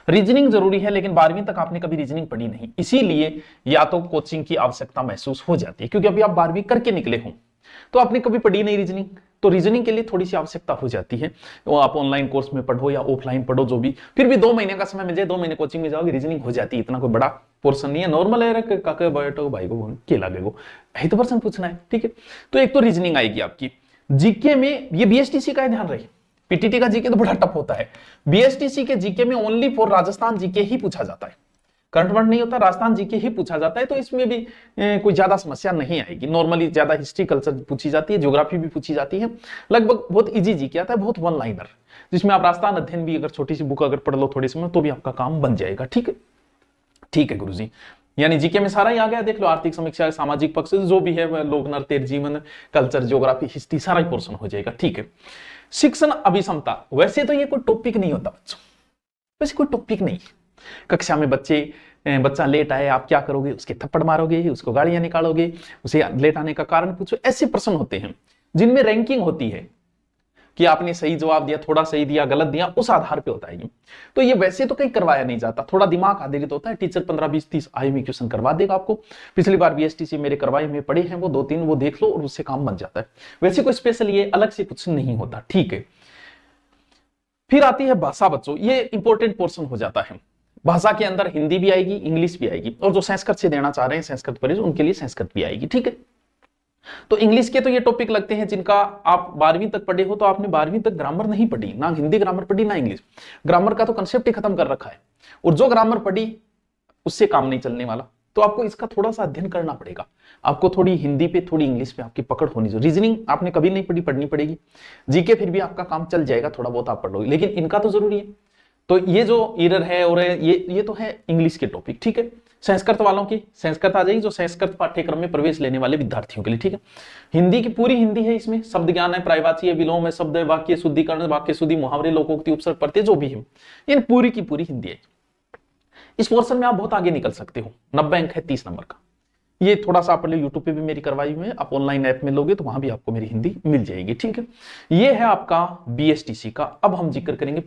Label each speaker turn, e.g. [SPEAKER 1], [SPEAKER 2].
[SPEAKER 1] Reasoning जरूरी है, लेकिन 12वीं तक आपने कभी रीजनिंग पढ़ी नहीं, इसीलिए या तो कोचिंग की आवश्यकता महसूस हो जाती है, क्योंकि अभी आप 12वीं करके निकले हो तो आपने कभी पढ़ी नहीं रीजनिंग, तो रीजनिंग के लिए थोड़ी सी आवश्यकता हो जाती है। वो आप ऑनलाइन कोर्स में पढ़ो या ऑफलाइन पढ़ो, जो भी, फिर भी 2 महीने का समय मिल जाए, 2 महीने कोचिंग में जाओगे, रीजनिंग हो जाती है। इतना कोई बड़ा पोर्शन नहीं है, नॉर्मल है, काके बैठो भाई को के लागेगो, यही तो पर्सन पूछना है, ठीक है। तो एक तो रीजनिंग आएगी आपकी। जीके में ये बीएसटीसी का ध्यान रहे, पीटीटी का जीके तो बड़ा टफ होता है, बीएसटीसी के जीके में ओनली फॉर राजस्थान जीके ही पूछा जाता है, करंट वर्ड नहीं होता, राजस्थान जीके ही पूछा जाता है। तो इसमें भी कोई ज्यादा समस्या नहीं आएगी। नॉर्मली ज्यादा हिस्ट्री कल्चर पूछी जाती है, ज्योग्राफी भी पूछी जाती है, लगभग बहुत इजी जीके आता है, बहुत वन लाइनर, जिसमें आप राजस्थान अध्ययन भी अगर छोटी सी बुक अगर पढ़ लो थोड़ी समय तो भी आपका काम बन जाएगा। ठीक है, ठीक है गुरुजी, यानी जीके में सारा ही आ गया, देख लो, आर्थिक समीक्षा, सामाजिक पक्ष जो भी है, लोक नृत्य, जीवन, कल्चर, ज्योग्राफी, हिस्ट्री, सारा ही पोर्शन हो जाएगा। ठीक है, शिक्षण अभिक्षमता, वैसे तो ये कोई टॉपिक नहीं होता बच्चों, वैसे कोई टॉपिक नहीं। कक्षा में बच्चा लेट आए, आप क्या करोगे, उसके थप्पड़ मारोगे, उसको गालियां निकालोगे, उसे लेट आने का कारण पूछो, ऐसे प्रश्न होते हैं जिनमें रैंकिंग होती है कि आपने सही जवाब दिया, थोड़ा सही दिया, गलत दिया, उस आधार पे होता है ये। तो ये वैसे तो कहीं करवाया नहीं जाता, थोड़ा दिमाग आधारित होता है। टीचर 15, 20, 30 आईएमपी क्वेश्चन करवा देगा आपको। पिछली बार बीएसटीसी मेरे करवाए में पड़े हैं वो 2-3, वो देख लो और उससे काम बन जाता है। वैसे कोई स्पेशल ये अलग से कुछ नहीं होता। ठीक है, फिर आती है भाषा बच्चों, ये इंपॉर्टेंट पोर्शन हो जाता है। भाषा के अंदर हिंदी भी आएगी, इंग्लिश भी आएगी, और जो संस्कृत से देना चाह रहे हैं संस्कृत पढ़े उनके लिए संस्कृत भी आएगी। ठीक है, तो इंग्लिश के तो ये टॉपिक लगते हैं जिनका आप 12वीं तक पढ़े हो, तो आपने 12वीं तक ग्रामर नहीं पढ़ी, ना हिंदी ग्रामर पढ़ी ना इंग्लिश ग्रामर का, तो कंसेप्ट ही खत्म कर रखा है, और जो ग्रामर पढ़ी उससे काम नहीं चलने वाला। तो आपको इसका थोड़ा सा अध्ययन करना पड़ेगा, आपको थोड़ी हिंदी पे थोड़ी इंग्लिश पे आपकी पकड़ होनी चाहिए। रीजनिंग आपने कभी नहीं पढ़ी, पढ़नी पड़ेगी। जीके फिर भी आपका काम चल जाएगा, थोड़ा बहुत आप पढ़ लोगे, लेकिन इनका तो जरूरी है। तो ये जो एरर है और ये तो है इंग्लिश के टॉपिक। ठीक है, संस्कृत वालों की संस्कृत आ जाएगी, जो संस्कृत पाठ्यक्रम में प्रवेश लेने वाले विद्यार्थियों के लिए। ठीक है, हिंदी की पूरी हिंदी है, इसमें शब्द ज्ञान है, प्रायवाची है, विलोम है, शब्द है, वाक्य शुद्धिकरण, वाक्य शुद्धि, मुहावरे, लोकोक्ति, उपसर्ग, प्रत्यय, जो भी है, ये पूरी की पूरी हिंदी है। इस पोर्शन में आप बहुत आगे निकल सकते हो। 90 अंक है 30 नंबर का। ये थोड़ा सा आप यूट्यूब पे भी मेरी करवाई हुई है, आप ऑनलाइन ऐप में लोगे तो वहां भी आपको मेरी हिंदी मिल जाएगी। ठीक है, ये है आपका बीएसटीसी का। अब हम जिक्र करेंगे